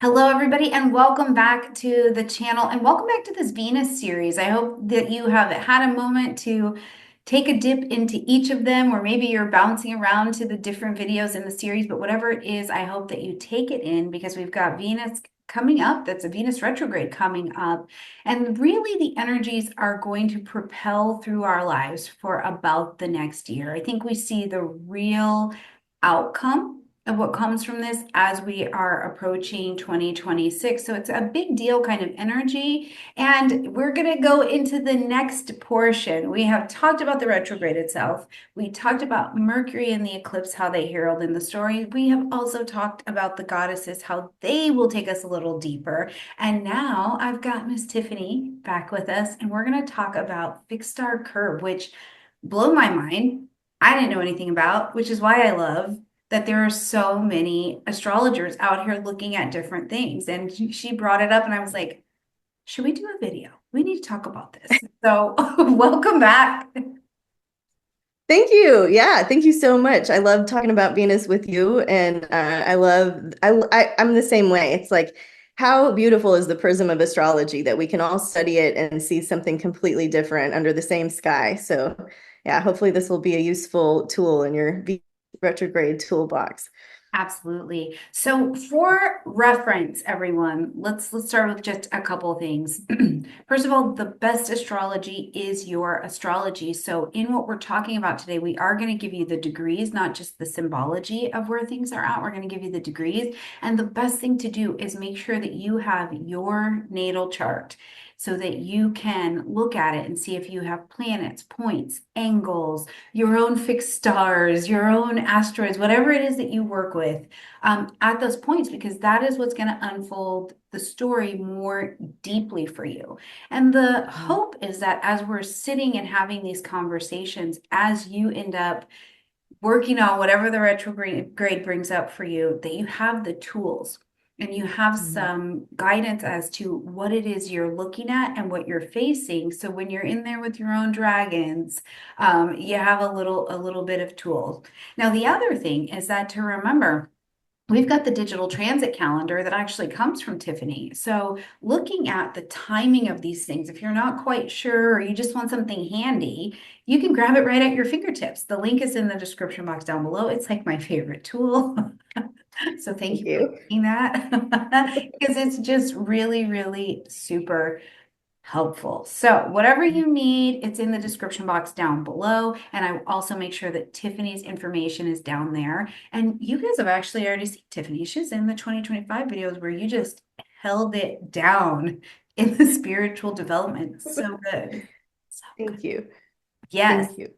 Hello, everybody, and welcome back to the channel and welcome back to this Venus series. I hope that you have had a moment to take a dip into each of them, or maybe you're bouncing around to the different videos in the series, but whatever it is, I hope that you take it in because we've got Venus coming up. That's a Venus retrograde coming up. And really, the energies are going to propel through our lives for about the next year. I think we see the real outcome of what comes from this as we are approaching 2026. So it's a big deal kind of energy. And we're going to go into the next portion. We have talked about the retrograde itself. We talked about Mercury and the eclipse, how they herald in the story. We have also talked about the goddesses, how they will take us a little deeper. And now I've got Miss Tiffany back with us, and we're going to talk about fixed star Kerb, which blew my mind. I didn't know anything about, which is why I love that there are so many astrologers out here looking at different things. And she brought it up, and I was like, should we do a video? We need to talk about this. So, welcome back. Thank you. Yeah, thank you so much. I love talking about Venus with you, and I'm the same way. It's like how beautiful is the prism of astrology that we can all study it and see something completely different under the same sky. So, yeah, hopefully this will be a useful tool in your retrograde toolbox. Absolutely. So for reference, everyone, let's start with just a couple of things. First of all, the best astrology is your astrology. So in what we're talking about today, we are going to give you the degrees, not just the symbology of where things are at. We're going to give you the degrees. And the best thing to do is make sure that you have your natal chart so that you can look at it and see if you have planets, points, angles, your own fixed stars, your own asteroids, whatever it is that you work with at those points, because that is what's going to unfold the story more deeply for you. And the hope is that as we're sitting and having these conversations, as you end up working on whatever the retrograde brings up for you, that you have the tools and you have some guidance as to what it is you're looking at and what you're facing. So when you're in there with your own dragons, you have a little bit of tools. Now, the other thing is that to remember, we've got the digital transit calendar that actually comes from Tiffany. So, looking at the timing of these things, if you're not quite sure or you just want something handy, you can grab it right at your fingertips. The link is in the description box down below. It's like my favorite tool. So, thank Thank you for you. doing that because it's just really, really super helpful. So whatever you need, it's in the description box down below. And I will also make sure that Tiffany's information is down there. And you guys have actually already seen Tiffany. She's in the 2025 videos where you just held it down in the spiritual development. So good. So good. Thank you. Yes. Thank you.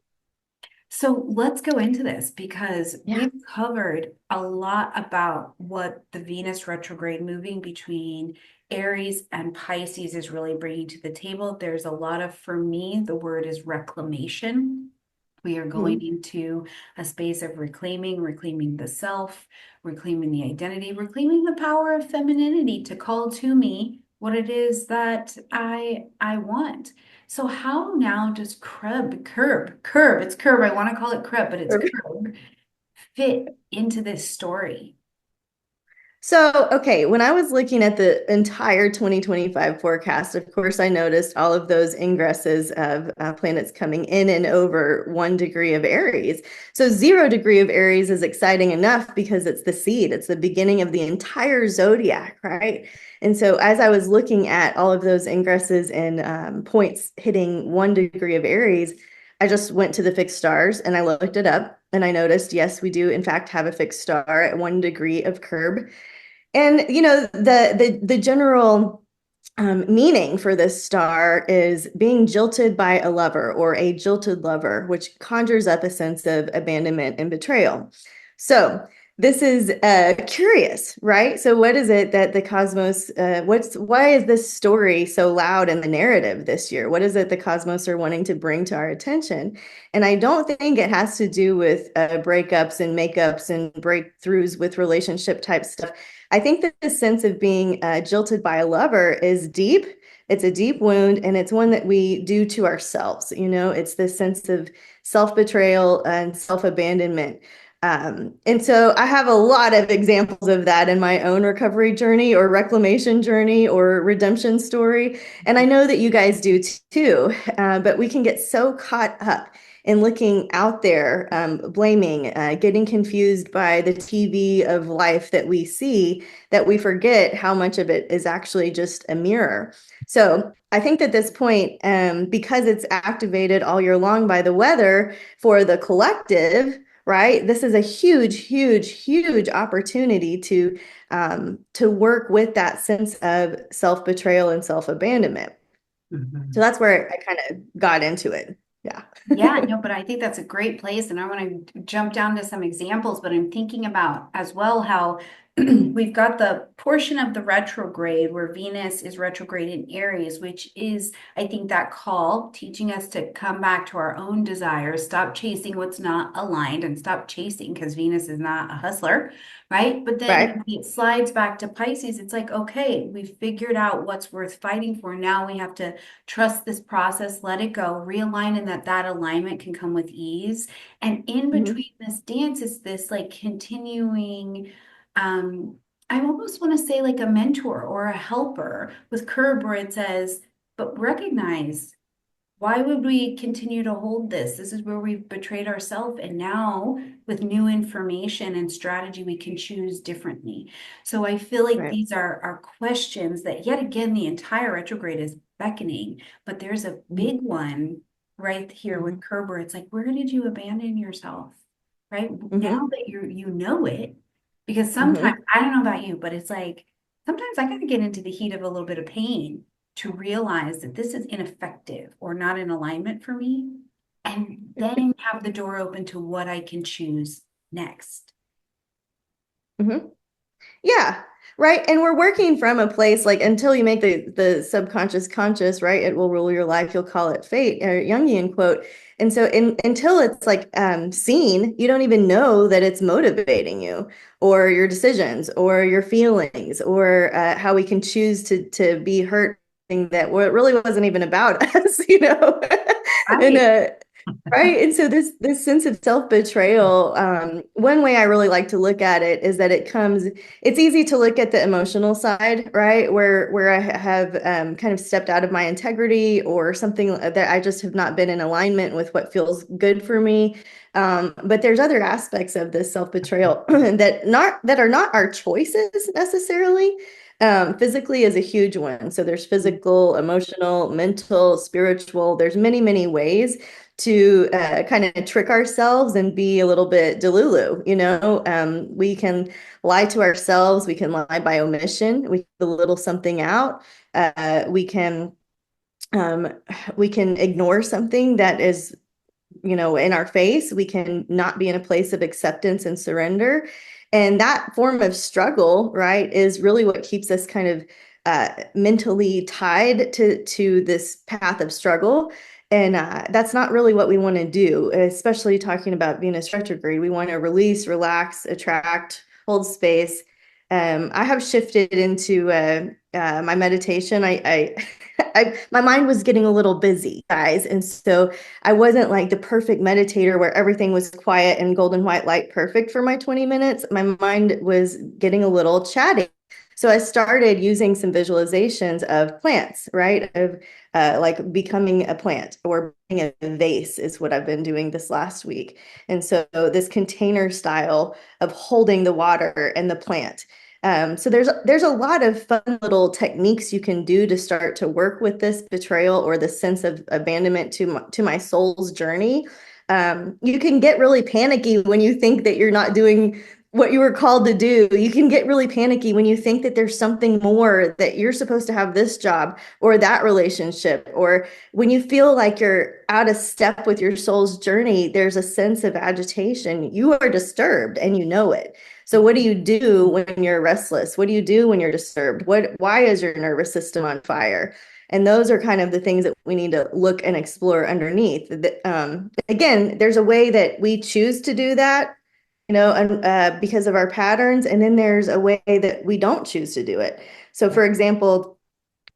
So let's go into this because Yeah. we've covered a lot about what the Venus retrograde moving between Aries and Pisces is really bringing to the table. There's a lot of, for me, the word is reclamation. We are going Mhm. into a space of reclaiming the self, reclaiming the identity, reclaiming the power of femininity to call to me what it is that I want. So how now does Kerb, it's Kerb, I want to call it Kerb, but it's Kerb, fit into this story? So, okay, when I was looking at the entire 2025 forecast, of course, I noticed all of those ingresses of planets coming in and over 1 degree of Aries. So, 0 degree of Aries is exciting enough because it's the seed, it's the beginning of the entire zodiac, right? And so, as I was looking at all of those ingresses and points hitting 1 degree of Aries, I just went to the fixed stars and I looked it up and I noticed, yes, we do in fact have a fixed star at 1 degree of Kerb. And the general meaning for this star is being jilted by a lover or a jilted lover, which conjures up a sense of abandonment and betrayal. So this is curious, right? So what is it that the cosmos? Why is this story so loud in the narrative this year? What is it the cosmos are wanting to bring to our attention? And I don't think it has to do with breakups and makeups and breakthroughs with relationship type stuff. I think that the sense of being jilted by a lover is deep. It's a deep wound, and it's one that we do to ourselves. You know, it's this sense of self betrayal and self abandonment. And so I have a lot of examples of that in my own recovery journey or reclamation journey or redemption story. And I know that you guys do too, but we can get so caught up in looking out there, blaming, getting confused by the TV of life that we see, that we forget how much of it is actually just a mirror. So I think at this point, because it's activated all year long by the weather for the collective, right? This is a huge, huge, huge opportunity to work with that sense of self-betrayal and self-abandonment. So Mhm. that's where I kind of got into it. Yeah. Yeah, no, but I think that's a great place. And I want to jump down to some examples, but I'm thinking about as well how we've got the portion of the retrograde where Venus is retrograde in Aries, which is, I think, that call teaching us to come back to our own desires, stop chasing what's not aligned, and stop chasing because Venus is not a hustler, right? But then Right. when it slides back to Pisces, it's like, okay, we've figured out what's worth fighting for. Now we have to trust this process, let it go, realign, and that alignment can come with ease. And in Mhm. between this dance is this like continuing, I almost want to say like a mentor or a helper with Kerb, where it says, but recognize, why would we continue to hold this? This is where we've betrayed ourselves. And now, with new information and strategy, we can choose differently. So I feel like Right. these are questions that, yet again, the entire retrograde is beckoning. But there's a Mhm. big one right here with Mhm. Kerber. It's like, where did you abandon yourself? Right now Mhm. that you know it, because sometimes, Mhm. I don't know about you, but it's like sometimes I gotta get into the heat of a little bit of pain to realize that this is ineffective or not in alignment for me, and then have the door open to what I can choose next. Mhm. Yeah, right. And we're working from a place like until you make the subconscious conscious, right? It will rule your life. You'll call it fate, or Jungian quote. And so until it's like seen, you don't even know that it's motivating you or your decisions or your feelings or how we can choose to be hurt that what really wasn't even about us, and Right. right. And so this sense of self-betrayal, one way I really like to look at it is that it's easy to look at the emotional side, right? Where I have kind of stepped out of my integrity or something that I just have not been in alignment with what feels good for me. But there's other aspects of this self-betrayal that are not our choices necessarily. Physically is a huge one. So there's physical, emotional, mental, spiritual. There's many, many ways to kind of trick ourselves and be a little bit delulu. We can lie to ourselves. We can lie by omission. We can belittle something out. Uh, um, we can ignore something that is in our face. We can not be in a place of acceptance and surrender. And that form of struggle, right, is really what keeps us kind of mentally tied to this path of struggle. And that's not really what we want to do, especially talking about Venus retrograde. We want to release, relax, attract, hold space. I have shifted into my meditation. My mind was getting a little busy, guys, and so I wasn't like the perfect meditator where everything was quiet and golden white light perfect for my 20 minutes. My mind was getting a little chatty. So I started using some visualizations of plants, right? Of like becoming a plant or being a vase is what I've been doing this last week. And so this container style of holding the water and the plant. So there's a lot of fun little techniques you can do to start to work with this betrayal or the sense of abandonment to my soul's journey. You can get really panicky when you think that you're not doing what you were called to do. You can get really panicky when you think that there's something more, that you're supposed to have this job or that relationship, or when you feel like you're out of step with your soul's journey, there's a sense of agitation. You are disturbed and you know it. So what do you do when you're restless? What do you do when you're disturbed? Why is your nervous system on fire? And those are kind of the things that we need to look and explore underneath. Again, there's a way that we choose to do that, and because of our patterns, and then there's a way that we don't choose to do it. So, for example,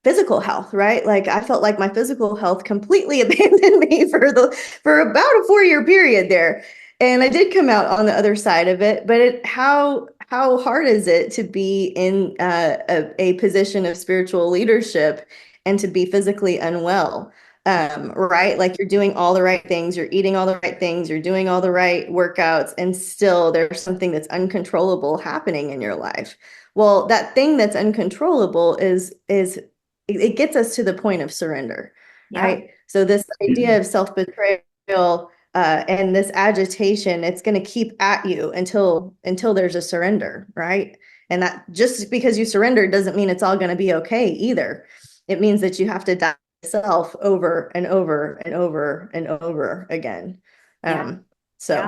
physical health, right? Like I felt like my physical health completely abandoned me for about a 4-year period there. And I did come out on the other side of it, but how hard is it to be in a position of spiritual leadership and to be physically unwell? Right? Like you're doing all the right things, you're eating all the right things, you're doing all the right workouts, and still there's something that's uncontrollable happening in your life. Well, that thing that's uncontrollable it gets us to the point of surrender, Yeah. right? So this idea of self-betrayal and this agitation, it's going to keep at you until there's a surrender, right? And that just because you surrender doesn't mean it's all going to be okay either. It means that you have to die to yourself over and over and over and over again. Yeah. Um, Yeah. so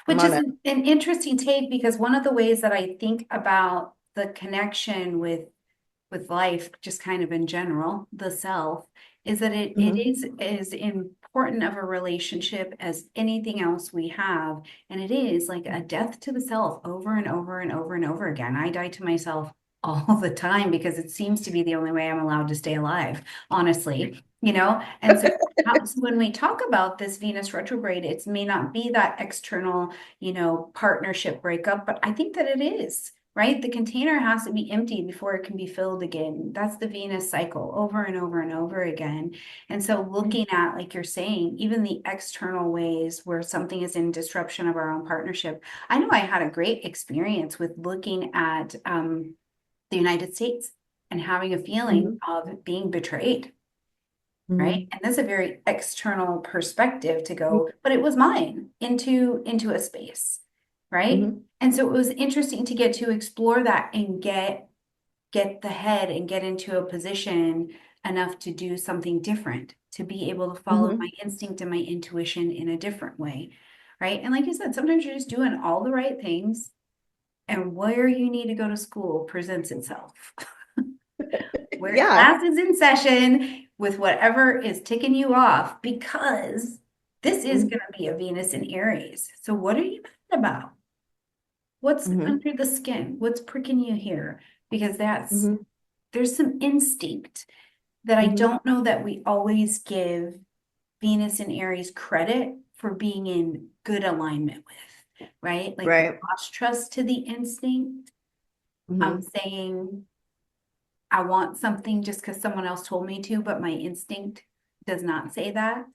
I'm Which on is a an interesting take because one of the ways that I think about the connection with life, just kind of in general, the self, is that it mhm, is as important of a relationship as anything else we have. And it is like a death to the self over and over and over and over again. I die to myself all the time because it seems to be the only way I'm allowed to stay alive, honestly, you know? And so when we talk about this Venus retrograde, it may not be that external, partnership breakup, but I think that it is, right? The container has to be emptied before it can be filled again. That's the Venus cycle over and over and over again. And so looking at, like you're saying, even the external ways where something is in disruption of our own partnership. I know I had a great experience with looking at the United States and having a feeling mhm, of being betrayed, right? mhm, And that's a very external perspective to mhm, go, but it was mine into a space, right? mhm, And so it was interesting to get to explore that and get the head and get into a position enough to do something different, to be able to follow my mhm. instinct and my intuition in a different way, right? And like you said, sometimes you're just doing all the right things and where you need to go to school presents itself. Where Yeah. class is in session with whatever is ticking you off because this is Mhm, going to be a Venus in Aries. So what are you mad about? What's mhm, under the skin? What's pricking you here? Because mhm, there's some instinct that I mhm. don't know that we always give Venus and Aries credit for being in good alignment with, right? Like we Right. lost trust to the instinct. I'm Mhm, saying I want something just because someone else told me to, but my instinct does not say that.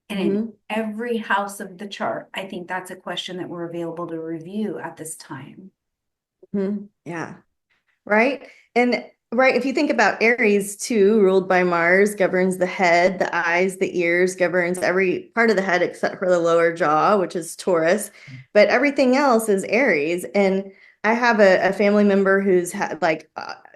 And in mhm, every house of the chart, I think that's a question that we're available to review at this time. mhm. Yeah. Right? And right, if you think about Aries too, ruled by Mars, governs the head, the eyes, the ears, governs every part of the head except for the lower jaw, which is Taurus. But everything else is Aries. And I have a family member who's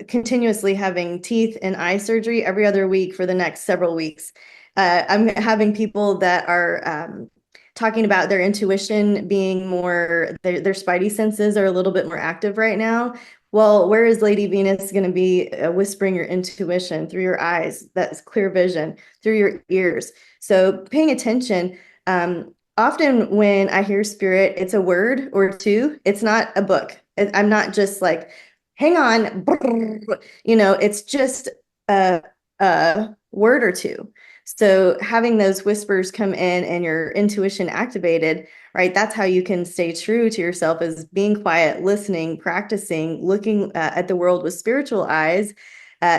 continuously having teeth and eye surgery every other week for the next several weeks. I'm having people that are talking about their intuition being more, their spidey senses are a little bit more active right now. Well, where is Lady Venus going to be whispering your intuition through your eyes? That's clear vision through your ears. So paying attention. Often when I hear spirit, it's a word or two. It's not a book. I'm not just like, hang on, it's just a word or two. So having those whispers come in and your intuition activated, right? That's how you can stay true to yourself, is being quiet, listening, practicing, looking at the world with spiritual eyes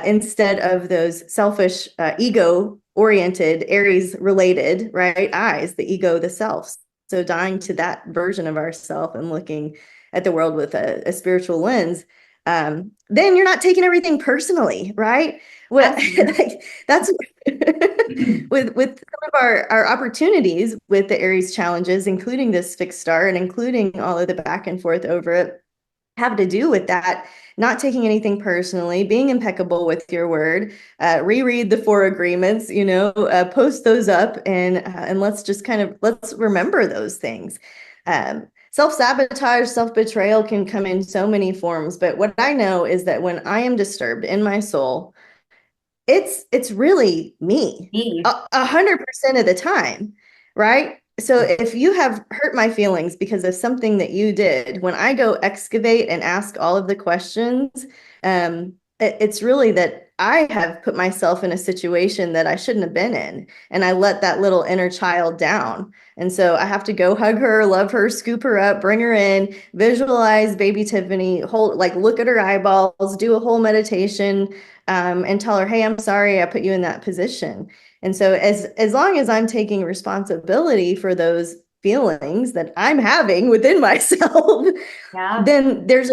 instead of those selfish, ego oriented, Aries related, right? Eyes, the ego, the self. So dying to that version of ourself and looking at the world with a spiritual lens. Then you're not taking everything personally, right? What Absolutely. like that's with some of our opportunities with the Aries challenges, including this fixed star and including all of the back and forth over it, have to do with that, not taking anything personally, being impeccable with your word, reread the four agreements, post those up, and let's remember those things. Self-sabotage, self-betrayal can come in so many forms, but what I know is that when I am disturbed in my soul, it's really me Me. 100% of the time, right? So if you have hurt my feelings because of something that you did, when I go excavate and ask all of the questions, it's really that I have put myself in a situation that I shouldn't have been in, and I let that little inner child down. And so I have to go hug her, love her, scoop her up, bring her in, visualize baby Tiffany, hold, like look at her eyeballs, do a whole meditation, and tell her, "Hey, I'm sorry I put you in that position." And so as long as I'm taking responsibility for those feelings that I'm having within myself, Yeah. then there's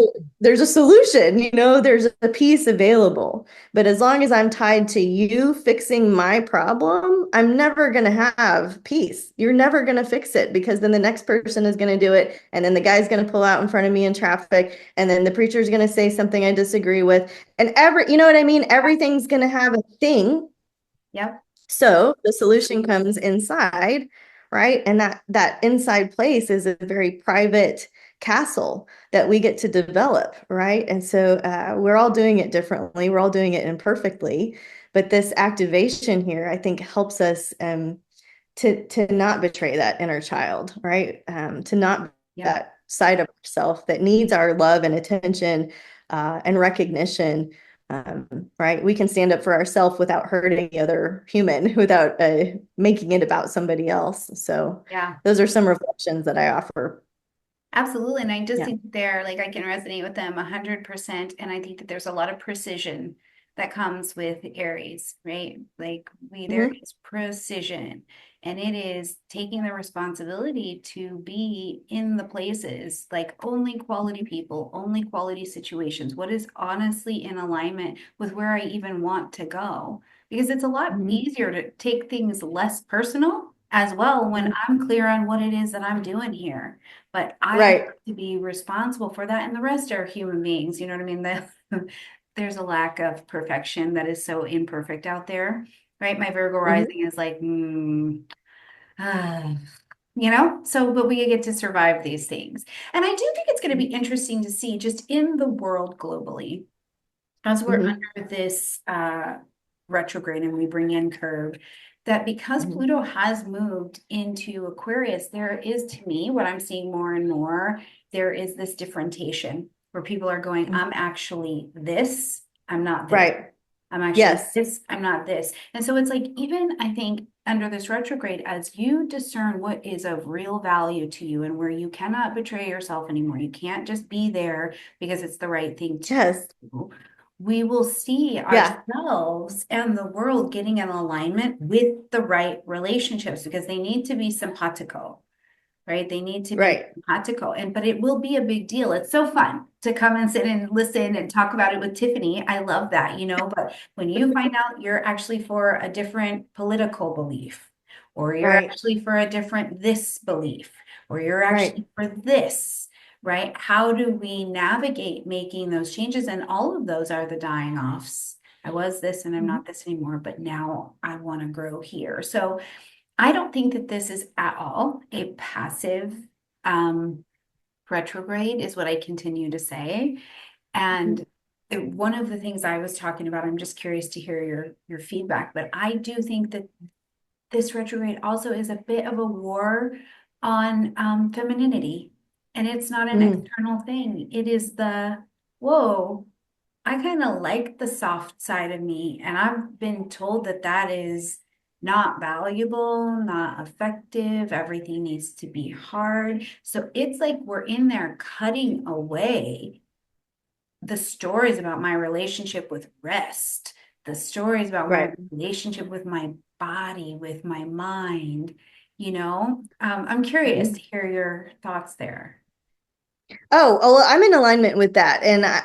a solution, there's a piece available. But as long as I'm tied to you fixing my problem, I'm never going to have peace. You're never going to fix it, because then the next person is going to do it, and then the guy's going to pull out in front of me in traffic, and then the preacher's going to say something I disagree with, and you know what I mean? Everything's going to have a thing. Yep. So the solution comes inside, right? And that inside place is a very private castle that we get to develop, right? And so we're all doing it differently. We're all doing it imperfectly, but this activation here, I think, helps us to not betray that inner child, right? To not Yep. that side of ourself that needs our love and attention and recognition. Right? We can stand up for ourselves without hurting the other human, without making it about somebody else. So Yeah. those are some reflections that I offer. Absolutely. And I just Yeah. think that they're like, I can resonate with them 100%. And I think that there's a lot of precision that comes with Aries, right? Like there Mhm. is precision, and it is taking the responsibility to be in the places, like only quality people, only quality situations. What is honestly in alignment with where I even want to go? Because it's a lot Mhm. easier to take things less personal as well when Mhm. I'm clear on what it is that I'm doing here. But I have Right. to be responsible for that, and the rest are human beings. You know what I mean? There's a lack of perfection that is so imperfect out there, right? My Virgo Mhm. rising is like, ah, so, but we get to survive these things. And I do think it's going to be interesting to see just in the world globally, as we're Mhm. under this retrograde and we bring in Kerb, that because Mhm. Pluto has moved into Aquarius, there is, to me, what I'm seeing more and more, there is this differentiation where people are going, Mhm. I'm actually this, I'm not this. Right. I'm actually Yes. this, I'm not this. And so it's like, even I think under this retrograde, as you discern what is of real value to you and where you cannot betray yourself anymore, you can't just be there because it's the right thing to Yes. do, we will see Yeah. ourselves and the world getting in alignment with the right relationships, because they need to be simpatico, right? They need to be Right. simpatico. But it will be a big deal. It's so fun to come and sit and listen and talk about it with Tiffany. I love that, but when you find out you're actually for a different political belief, or you're Right. actually for a different this belief, or you're Right. actually for this, right? How do we navigate making those changes? And all of those are the dying offs. I was this and I'm Mhm. not this anymore, but now I want to grow here. So I don't think that this is at all a passive um, retrograde, is what I continue to say. Mhm. And one of the things I was talking about, I'm just curious to hear your feedback, but I do think that this retrograde also is a bit of a war on femininity. And it's not an Mm. external thing. It is whoa, I kind of like the soft side of me. And I've been told that that is not valuable, not effective. Everything needs to be hard. So it's like we're in there cutting away the stories about my relationship with rest, the stories about my Right. relationship with my body, with my mind. I'm curious Mhm. to hear your thoughts there. Oh, well, I'm in alignment with that. And I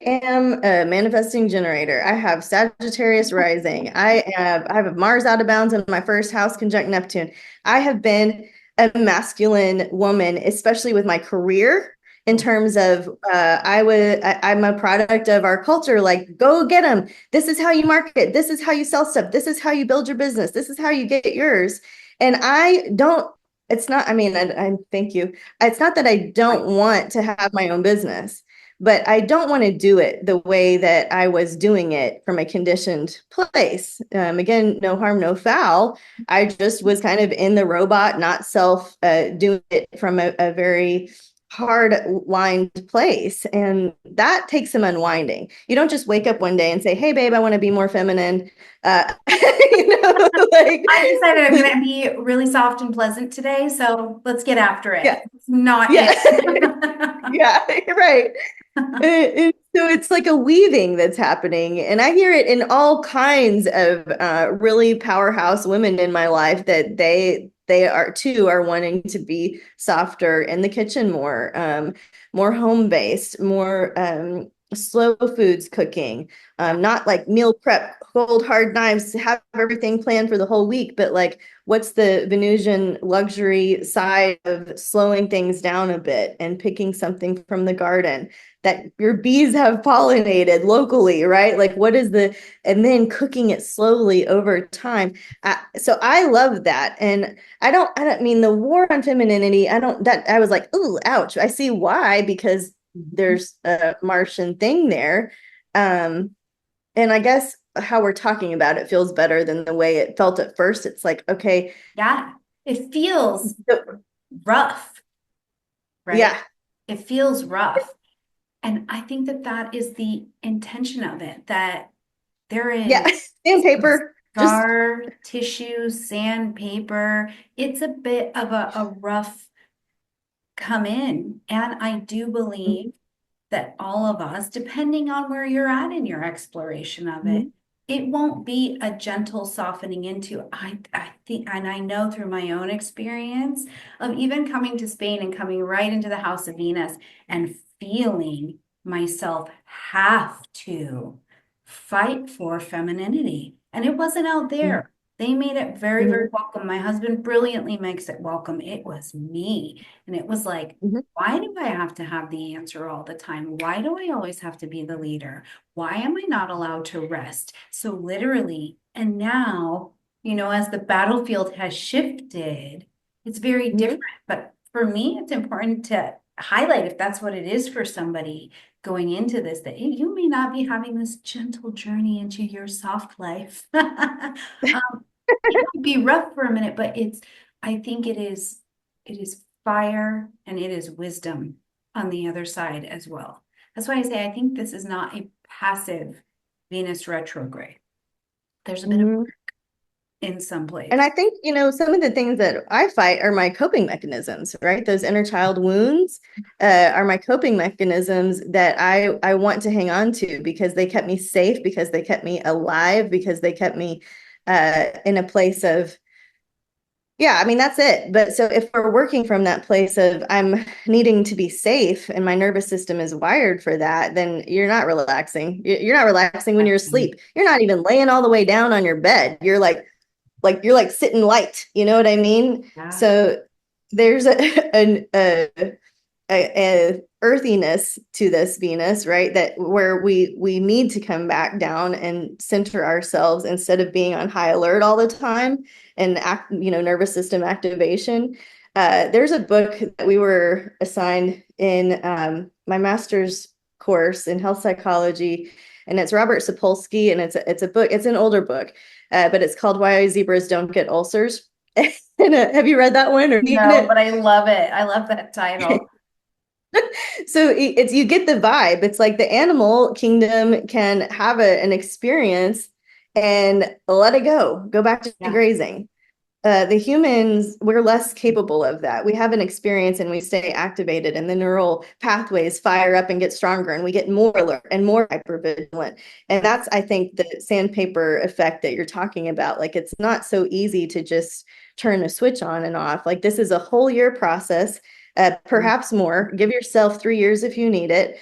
am a manifesting generator. I have Sagittarius rising. I have a Mars out of bounds in my first house conjunct Neptune. I have been a masculine woman, especially with my career, in Yeah. terms of I'm a product of our culture. Like, go get them. This is how you market. This is how you sell stuff. This is how you build your business. This is how you get yours. And I don't, it's not, I mean, I thank you. It's not that I Right. don't want to have my own business, but I don't want to do it the way that I was doing it from a conditioned place. Again, no harm, no foul. I just was kind of in the robot, not self doing it from a very hard lined place, and that takes some unwinding. You don't just wake up one day and say, hey babe, I want to be more feminine. Like I decided I'm going to be really soft and pleasant today, so let's get after it. yeah, It's not yeah. it. Yeah, right. So it's like a weaving that's happening. And I hear it in all kinds of really powerhouse women in my life, that they are too are wanting to be softer in the kitchen, more home-based, more slow foods cooking, not like meal prep, cold hard knives, have everything planned for the whole week, but like what's the Venusian luxury side of slowing things down a bit and picking something from the garden that your bees have pollinated locally, right? Like what is and then cooking it slowly over time. So I love that. And I don't mean the war on femininity. I was like, ooh, ouch. I see why, because there's a Martian thing there. Um, and I guess how we're talking about it feels better than the way it felt at first. It's like, okay, Yeah, it feels so, rough, right? yeah, It feels rough. And I think that that is the intention of it, that there yeah, is some sandpaper, just scar tissue, sandpaper. It's a bit of a rough come in. And I do believe that all of us, depending on where you're at in your exploration of it, mhm, it won't be a gentle softening into. I think, and I know through my own experience of even coming to Spain and coming right into the House of Venus and feeling myself have to fight for femininity. And it wasn't out mhm, there. They made it very, very mhm, welcome. My husband brilliantly makes it welcome. It was me. And it was like, mhm, why do I have to have the answer all the time? Why do I always have to be the leader? Why am I not allowed to rest? So literally, and now, as the battlefield has shifted, it's very mhm, different. But for me, it's important to highlight, if that's what it is for somebody going into this, that you may not be having this gentle journey into your soft life. It might be rough for a minute, but I think it is fire and it is wisdom on the other side as well. That's why I say I think this is not a passive Venus retrograde. There's a bit of mhm. in some And place. I think, some of the things that I fight are my coping mechanisms, right? Those inner child wounds are my coping mechanisms that I want to hang on to, because they kept me safe, because they kept me alive, because they kept me in a place of, yeah, I mean, that's it. But so if we're working from that place of I'm needing to be safe and my nervous system is wired for that, then you're not relaxing. You're not relaxing when you're asleep. You're not even laying all the way down on your bed. You're you're like sitting light, you know what I mean? Yeah. So there's a earthiness to this Venus, right? That where we need to come back down and center ourselves instead of being on high alert all the time and nervous system activation. There's a book that we were assigned in my master's course in health psychology, and it's Robert Sapolsky, and it's a book. It's an older book, but it's called Why Zebras Don't Get Ulcers. And, have you read that one or seen No, it? but I love it. I love that title. So it's you get the vibe. It's like the animal kingdom can have an experience and let it go back to Yeah. grazing. The humans, we're less capable of that. We have an experience and we stay activated, and the neural pathways fire up and get stronger, and we get more alert and more hypervigilant. And that's, I think, the sandpaper effect that you're talking about. Like, it's not so easy to just turn a switch on and off. Like, this is a whole year process, perhaps more. Give yourself 3 years if you need it.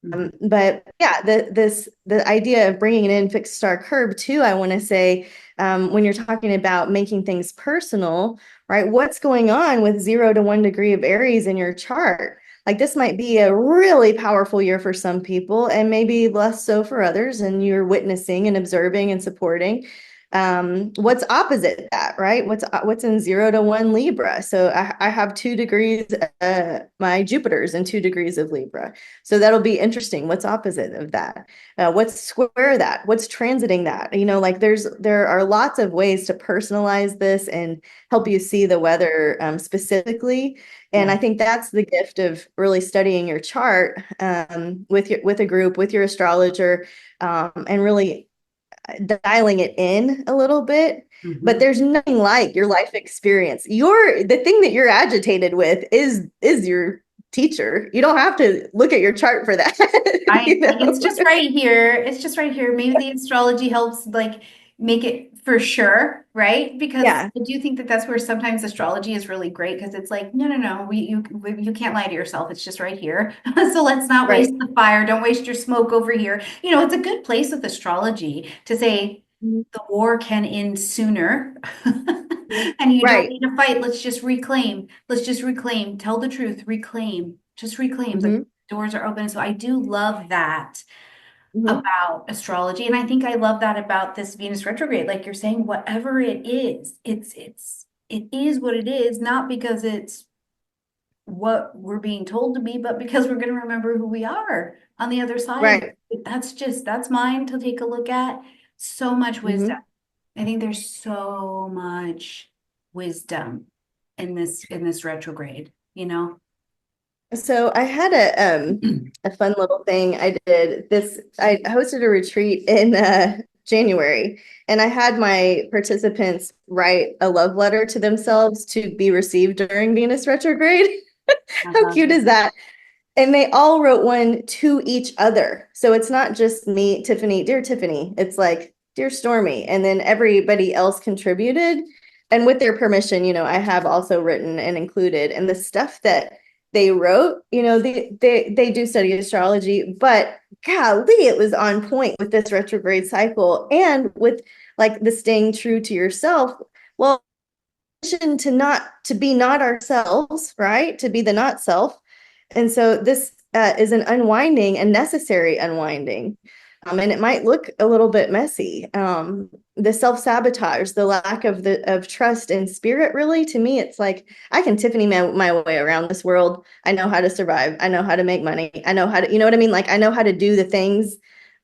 Mhm. But yeah, the idea of bringing it in fixed star Kerb too, I want to say, when you're talking about making things personal, right? What's going on with 0 to 1 degree of Aries in your chart? Like this might be a really powerful year for some people and maybe less so for others, and you're witnessing and observing and supporting. What's opposite that, right? What's in 0 to 1 Libra? So I have 2 degrees, my Jupiter's in 2 degrees of Libra. So that'll be interesting. What's opposite of that? What's square that? What's transiting that? Like there are lots of ways to personalize this and help you see the weather specifically. And Yeah. I think that's the gift of really studying your chart with a group, with your astrologer, and really dialing it in a little bit. But Mhm. there's nothing like your life experience. The thing that you're agitated with is your teacher. You don't have to look at your chart for that. I you like know? it's just right here. It's just right here. Maybe the astrology helps like make it for sure, right? Because Yeah, I do think that that's where sometimes astrology is really great because it's like, no, no, no, you can't lie to yourself. It's just right here. So let's not waste right. the fire. Don't waste your smoke over here. It's a good place with astrology to say Mhm. the war can end sooner. Mhm. And you don't Right. need to fight. Let's just reclaim. Let's just reclaim. Tell the truth. Reclaim. Just reclaim. The Hmm. doors are open. So I do love that Hmm. about astrology. And I think I love that about this Venus retrograde. Like you're saying, whatever it is, it is what it is, not because it's what we're being told to be, but because we're going to remember who we are on the other side. Right. That's mine to take a look at. So much wisdom. Hmm. I think there's so much wisdom in this retrograde, you know? So I had a fun little thing I did this. I hosted a retreat in January, and I had my participants write a love letter to themselves to be received during Venus retrograde. I How love cute it. is that? And they all wrote one to each other. So it's not just me, Tiffany, dear Tiffany. It's like, dear Stormie. And then everybody else contributed. And with their permission, I have also written and included. And the stuff that they wrote, they do study astrology, but golly, it was on point with this retrograde cycle and with like the staying true to yourself. Well, to be not ourselves, right? To be the not self. And so this is an unwinding and necessary unwinding. And it might look a little bit messy. The self-sabotage, the lack of trust in spirit, really, to me, it's like I can Tiffany my way around this world. I know how to survive. I know how to make money. I know how to, you know what I mean? Like I know how to do the things.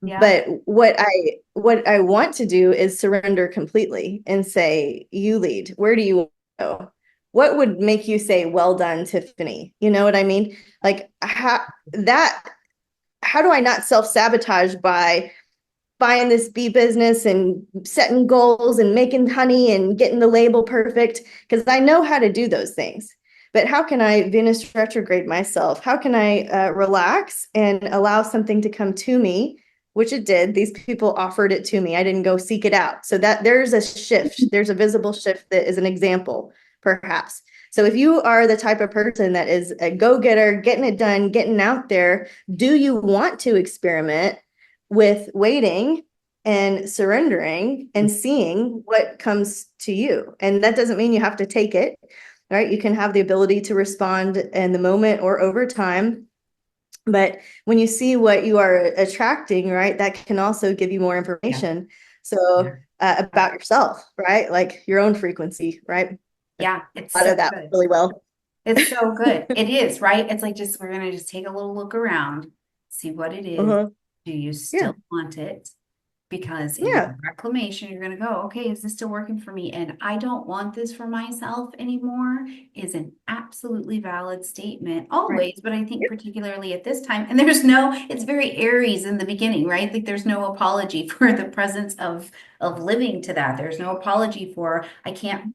Yeah. But what I want to do is surrender completely and say, you lead. Where do you go? What would make you say, well done, Tiffany? You know what I mean? Like how do I not self-sabotage by buying this bee business and setting goals and making honey and getting the label perfect? Because I know how to do those things. But how can I Venus retrograde myself? How can I relax and allow something to come to me, which it did. These people offered it to me. I didn't go seek it out. So that there's a shift. There's a visible shift that is an example, perhaps. So if you are the type of person that is a go-getter, getting it done, getting out there, do you want to experiment with waiting and surrendering and seeing what comes to you? And that doesn't mean you have to take it, right? You can have the ability to respond in the moment or over time. But when you see what you are attracting, right, that can also give you more Yeah. information. So about yourself, right? Like your own frequency, right? I Yeah. It's thought so of that good. really well. It's so good. It is, right? It's like just we're gonna just take a little look around, see what it is. Uh-huh. Do you Yeah. still want it? Because in Yeah. your reclamation, you're gonna go, okay, is this still working for me? And I don't want this for myself anymore is an absolutely valid statement Right. always, but I think Yep. particularly at this time, and it's very Aries in the beginning, right? Like there's no apology for the presence of living to that. There's no apology for I can't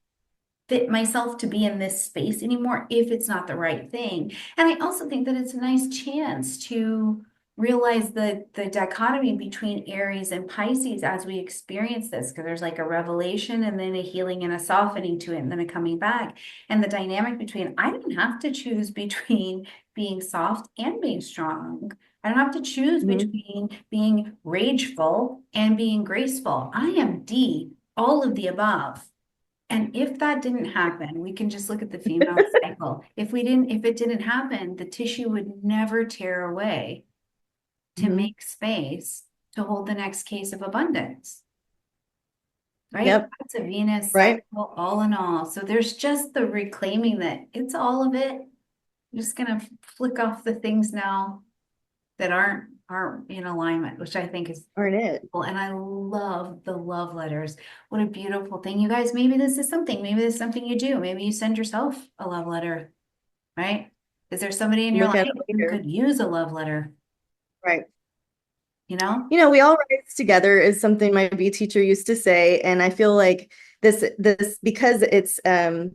fit myself to be in this space anymore if it's not the right thing. And I also think that it's a nice chance to realize the dichotomy between Aries and Pisces as we experience this, because there's like a revelation and then a healing and a softening to it and then a coming back. And the dynamic between I don't have to choose between being soft and being strong. I don't have to choose Mhm. between being rageful and being graceful. I am D, all of the above. And if that didn't happen, we can just look at the female cycle. If it didn't happen, the tissue would never tear away to Mhm. make space to hold the next case of abundance. right? Yep. That's a Venus Right. cycle, all in all. So there's just the reclaiming that it's all of it. I'm just gonna flick off the things now that aren't in alignment, which I think is Aren't it? cool. And I love the love letters. What a beautiful thing. You guys, maybe this is something. Maybe this is something you do. Maybe you send yourself a love letter, right? Is there somebody in your Look at life it who later. could use a love letter? Right. You know? We all rise together is something my B teacher used to say. And I feel like this because it's a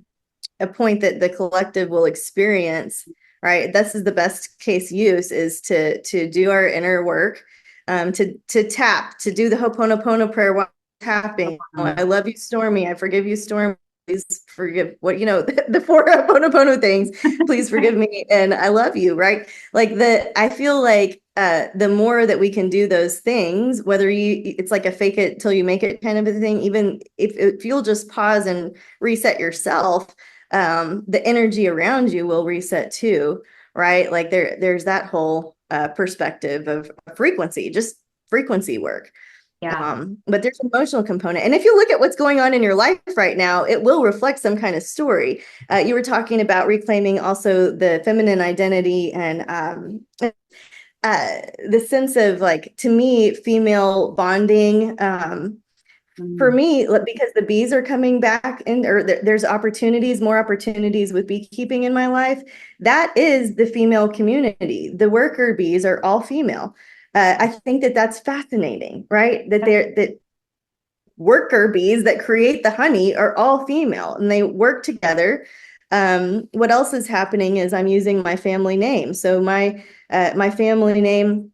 point that the collective will experience, right? This is the best case use is to do our inner work, to tap, to do the Ho'oponopono prayer while tapping. I love you, Stormie. I forgive you, Stormie. Please forgive what the four Ho'oponopono things. Please forgive me, and I love you. Right? Like I feel like the more that we can do those things, whether it's like a fake it till you make it kind of a thing. Even if you'll just pause and reset yourself, the energy around you will reset too, right? Like there's that whole perspective of frequency, just frequency work. Yeah. But there's an emotional component. And if you look at what's going on in your life right now, it will reflect some kind of story. You were talking about reclaiming also the feminine identity and the sense of, like, to me, female bonding. For Mm. me, because the bees are coming back in, or there's more opportunities with beekeeping in my life. That is the female community. The worker bees are all female. I think that that's fascinating, right? That worker bees that create the honey are all female and they work together. What else is happening is I'm using my family name. So my family name,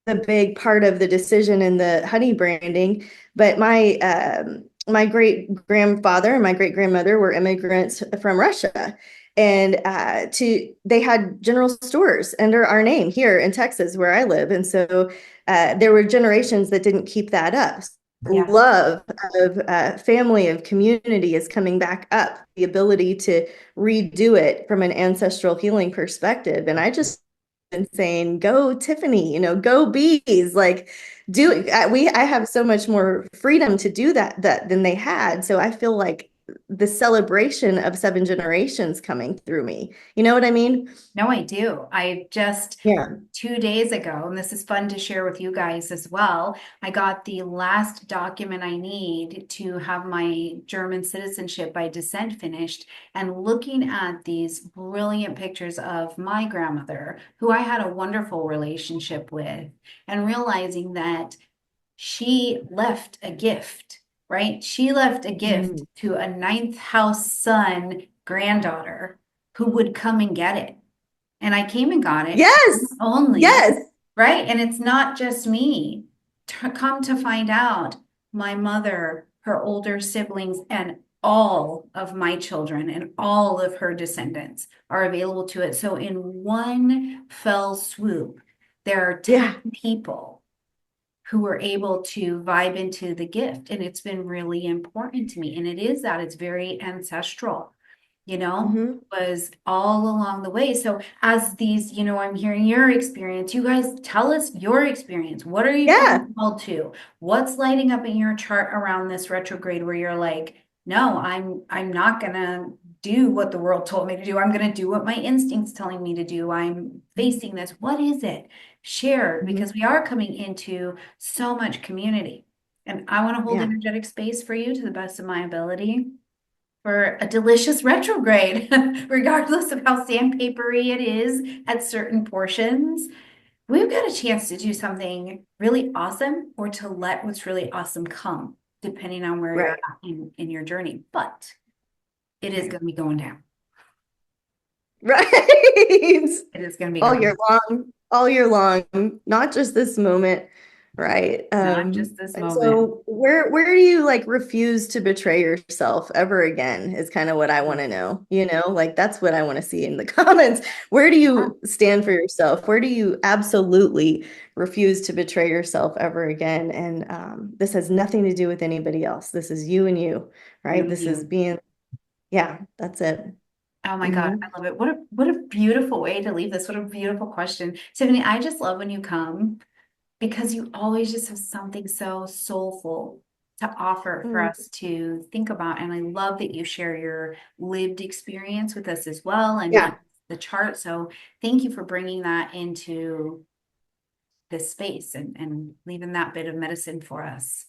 a big part of the decision in the honey branding. But my great grandfather and my great grandmother were immigrants from Russia, and they had general stores under our name here in Texas, where I live, and so there were generations that didn't keep that up. Yeah. Love of family, of community is coming back up. The ability to redo it from an ancestral healing perspective, and I just and saying, "Go, Tiffany, go bees." Like, I have so much more freedom to do that than they had. So I feel like the celebration of seven generations coming through me. You know what I mean? No, I do. I just Yeah. 2 days ago, and this is fun to share with you guys as well. I got the last document I need to have my German citizenship by descent finished. And looking at these brilliant pictures of my grandmother, who I had a wonderful relationship with, and realizing that she left a gift, right? She left a gift Mhm. to a ninth house son granddaughter who would come and get it. And I came and got it Yes. only, Yes. right? And it's not just me. Come to find out, my mother, her older siblings, and all of my children and all of her descendants are available to it. So in one fell swoop, there are 10 Yeah. people who were able to vibe into the gift. And it's been really important to me. And it is that it's very ancestral, Hmm. was all along the way. So as these, I'm hearing your experience, you guys tell us your experience. What are you Yeah. feeling called to? What's lighting up in your chart around this retrograde where you're like, no, I'm not gonna do what the world told me to do. I'm gonna do what my instincts telling me to do. I'm facing this. What is it? Share, Hmm. because we are coming into so much community. And I want to hold Yeah. energetic space for you to the best of my ability for a delicious retrograde, regardless of how sandpapery it is at certain portions. We've got a chance to do something really awesome or to let what's really awesome come, depending on where you're Right. at in your journey. But it is Right. going to be going down. Right. It is going to be going, All year long, not just this moment, right? not just this And moment. so where do you, like, refuse to betray yourself ever again is kind of what I want to know, like that's what I want to see in the comments. Where do you stand for yourself? Where do you absolutely refuse to betray yourself ever again? And this has nothing to do with anybody else. This is you and you, You right? and This is you. being, yeah, that's it. Oh my God, Hmm. I love it. What a beautiful way to leave this. What a beautiful question. Tiffany, I just love when you come because you always just have something so soulful to offer for Mm. us to think about. And I love that you share your lived experience with us as well and Yeah. not the chart. So thank you for bringing that into this space and leaving that bit of medicine for us.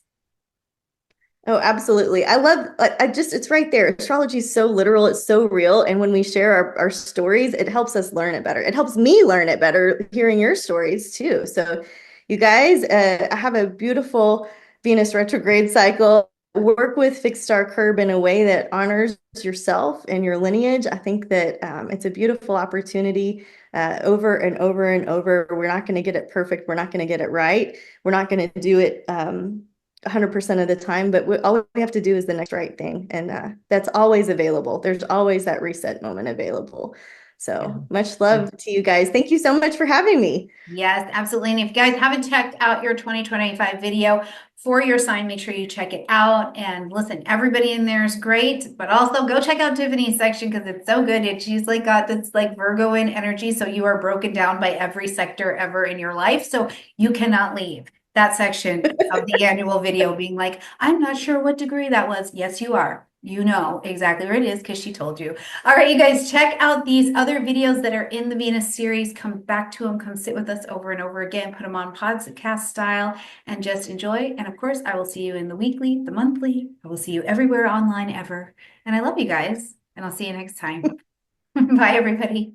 Oh, absolutely. I love, I just, it's right there. Astrology is so literal, it's so real. And when we share our stories, it helps us learn it better. It helps me learn it better hearing your stories too. So, you guys, have a beautiful Venus retrograde cycle. Work with fixed star Kerb in a way that honors yourself and your lineage. I think that it's a beautiful opportunity over and over and over. We're not going to get it perfect. We're not going to get it right. We're not going to do it 100% of the time, but all we have to do is the next right thing. And that's always available. There's always that reset moment available. So much love to you guys. Thank you so much for having me. Yes, absolutely. And if you guys haven't checked out your 2025 video for your sign, make sure you check it out. And listen, everybody in there is great, but also go check out Tiffany's section because it's so good. It's usually got this like Virgoan energy. So you are broken down by every sector ever in your life. So you cannot leave that section of the annual video being like, I'm not sure what degree that was. Yes, you are. You know exactly where it is because she told you. All right, you guys, check out these other videos that are in the Venus series. Come back to them, come sit with us over and over again, put them on podcast style, and just enjoy. And of course, I will see you in the weekly, the monthly. I will see you everywhere online ever. And I love you guys, and I'll see you next time. Bye, everybody.